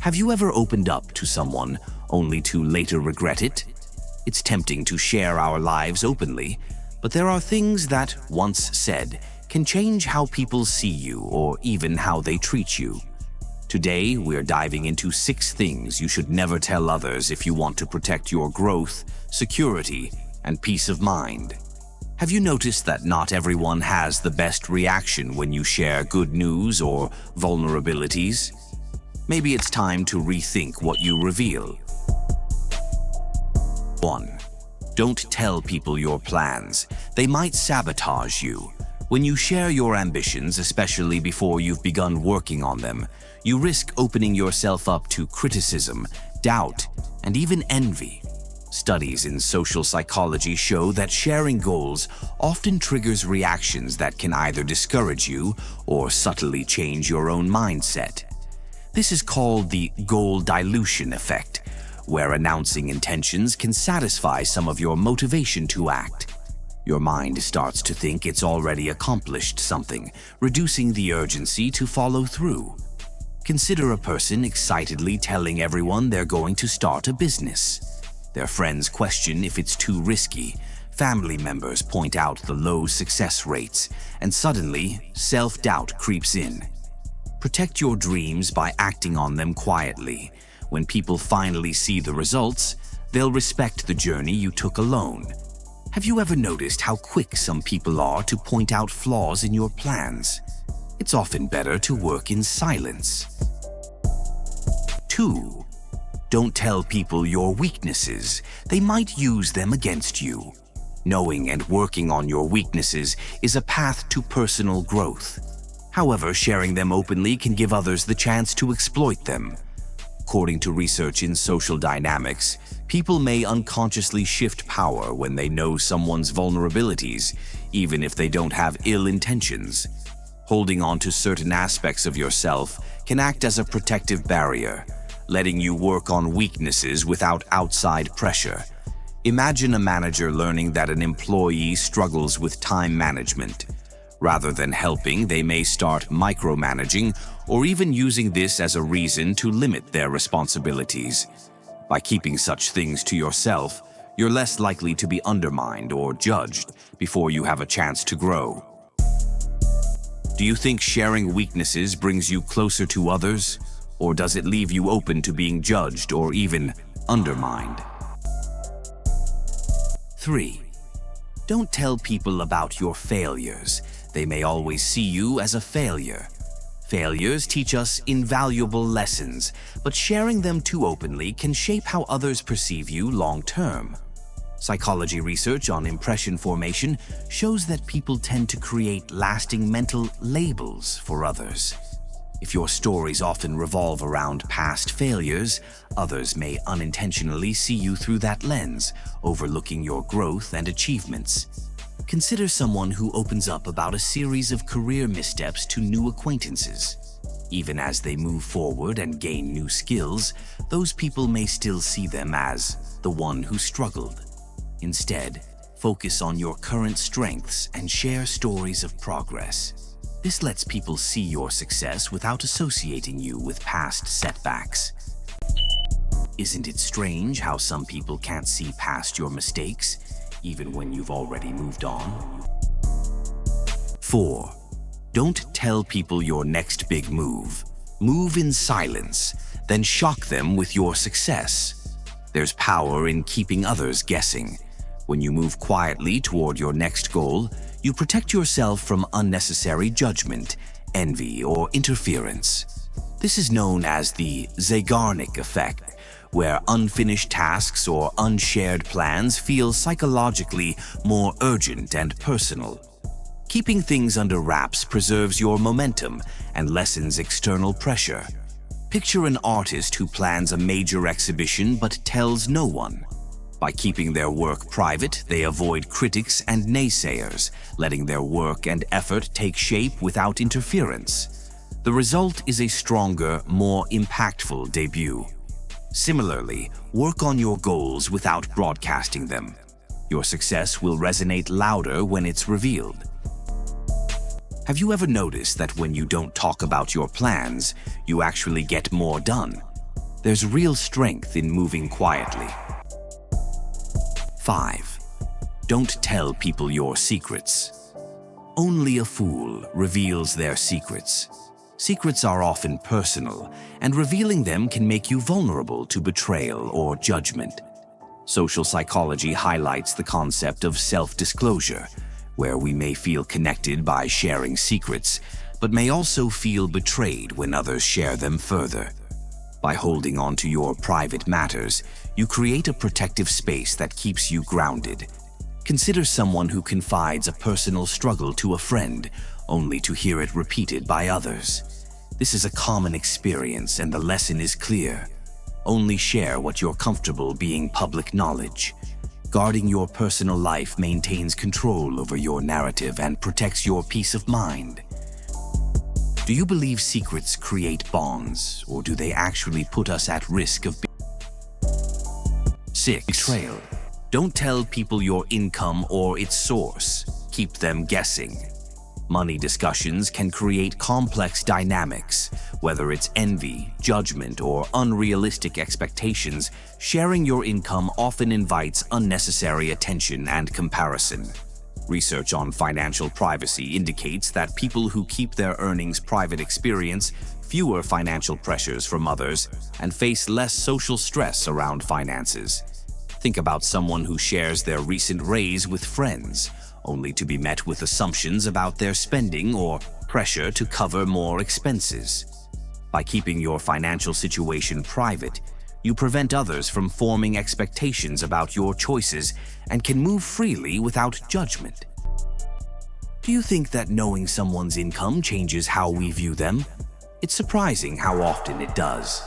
Have you ever opened up to someone only to later regret it? It's tempting to share our lives openly, but there are things that, once said, can change how people see you or even how they treat you. Today, we're diving into 6 things you should never tell others if you want to protect your growth, security, and peace of mind. Have you noticed that not everyone has the best reaction when you share good news or vulnerabilities? Maybe it's time to rethink what you reveal. 1. Don't tell people your plans. They might sabotage you. When you share your ambitions, especially before you've begun working on them, you risk opening yourself up to criticism, doubt, and even envy. Studies in social psychology show that sharing goals often triggers reactions that can either discourage you or subtly change your own mindset. This is called the goal dilution effect, where announcing intentions can satisfy some of your motivation to act. Your mind starts to think it's already accomplished something, reducing the urgency to follow through. Consider a person excitedly telling everyone they're going to start a business. Their friends question if it's too risky, family members point out the low success rates, and suddenly, self-doubt creeps in. Protect your dreams by acting on them quietly. When people finally see the results, they'll respect the journey you took alone. Have you ever noticed how quick some people are to point out flaws in your plans? It's often better to work in silence. 2. Don't tell people your weaknesses. They might use them against you. Knowing and working on your weaknesses is a path to personal growth. However, sharing them openly can give others the chance to exploit them. According to research in social dynamics, people may unconsciously shift power when they know someone's vulnerabilities, even if they don't have ill intentions. Holding on to certain aspects of yourself can act as a protective barrier, letting you work on weaknesses without outside pressure. Imagine a manager learning that an employee struggles with time management. Rather than helping, they may start micromanaging or even using this as a reason to limit their responsibilities. By keeping such things to yourself, you're less likely to be undermined or judged before you have a chance to grow. Do you think sharing weaknesses brings you closer to others, or does it leave you open to being judged or even undermined? 3. Don't tell people about your failures. They may always see you as a failure. Failures teach us invaluable lessons, but sharing them too openly can shape how others perceive you long-term. Psychology research on impression formation shows that people tend to create lasting mental labels for others. If your stories often revolve around past failures, others may unintentionally see you through that lens, overlooking your growth and achievements. Consider someone who opens up about a series of career missteps to new acquaintances. Even as they move forward and gain new skills, those people may still see them as the one who struggled. Instead, focus on your current strengths and share stories of progress. This lets people see your success without associating you with past setbacks. Isn't it strange how some people can't see past your mistakes, even when you've already moved on? 4. Don't tell people your next big move. Move in silence, then shock them with your success. There's power in keeping others guessing. When you move quietly toward your next goal, you protect yourself from unnecessary judgment, envy, or interference. This is known as the Zeigarnik effect, where unfinished tasks or unshared plans feel psychologically more urgent and personal. Keeping things under wraps preserves your momentum and lessens external pressure. Picture an artist who plans a major exhibition but tells no one. By keeping their work private, they avoid critics and naysayers, letting their work and effort take shape without interference. The result is a stronger, more impactful debut. Similarly, work on your goals without broadcasting them. Your success will resonate louder when it's revealed. Have you ever noticed that when you don't talk about your plans, you actually get more done? There's real strength in moving quietly. 5. Don't tell people your secrets. Only a fool reveals their secrets. Secrets are often personal, and revealing them can make you vulnerable to betrayal or judgment. Social psychology highlights the concept of self-disclosure, where we may feel connected by sharing secrets, but may also feel betrayed when others share them further. By holding on to your private matters, you create a protective space that keeps you grounded. Consider someone who confides a personal struggle to a friend, only to hear it repeated by others. This is a common experience, and the lesson is clear. Only share what you're comfortable being public knowledge. Guarding your personal life maintains control over your narrative and protects your peace of mind. Do you believe secrets create bonds, or do they actually put us at risk of being 6. Betrayal. Don't tell people your income or its source. Keep them guessing. Money discussions can create complex dynamics. Whether it's envy, judgment, or unrealistic expectations, sharing your income often invites unnecessary attention and comparison. Research on financial privacy indicates that people who keep their earnings private experience fewer financial pressures from others and face less social stress around finances. Think about someone who shares their recent raise with friends, only to be met with assumptions about their spending or pressure to cover more expenses. By keeping your financial situation private, you prevent others from forming expectations about your choices and can move freely without judgment. Do you think that knowing someone's income changes how we view them? It's surprising how often it does.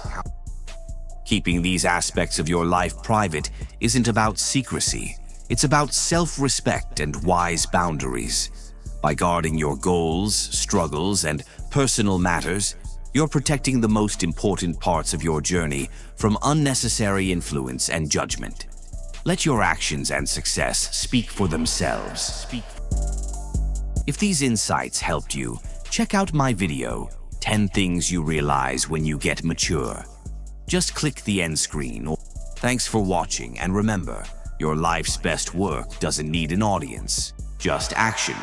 Keeping these aspects of your life private isn't about secrecy. It's about self-respect and wise boundaries. By guarding your goals, struggles, and personal matters, you're protecting the most important parts of your journey from unnecessary influence and judgment. Let your actions and success speak for themselves. If these insights helped you, check out my video, 10 Things You Realize When You Get Mature. Just click the end screen. Thanks for watching, and remember, your life's best work doesn't need an audience, just action.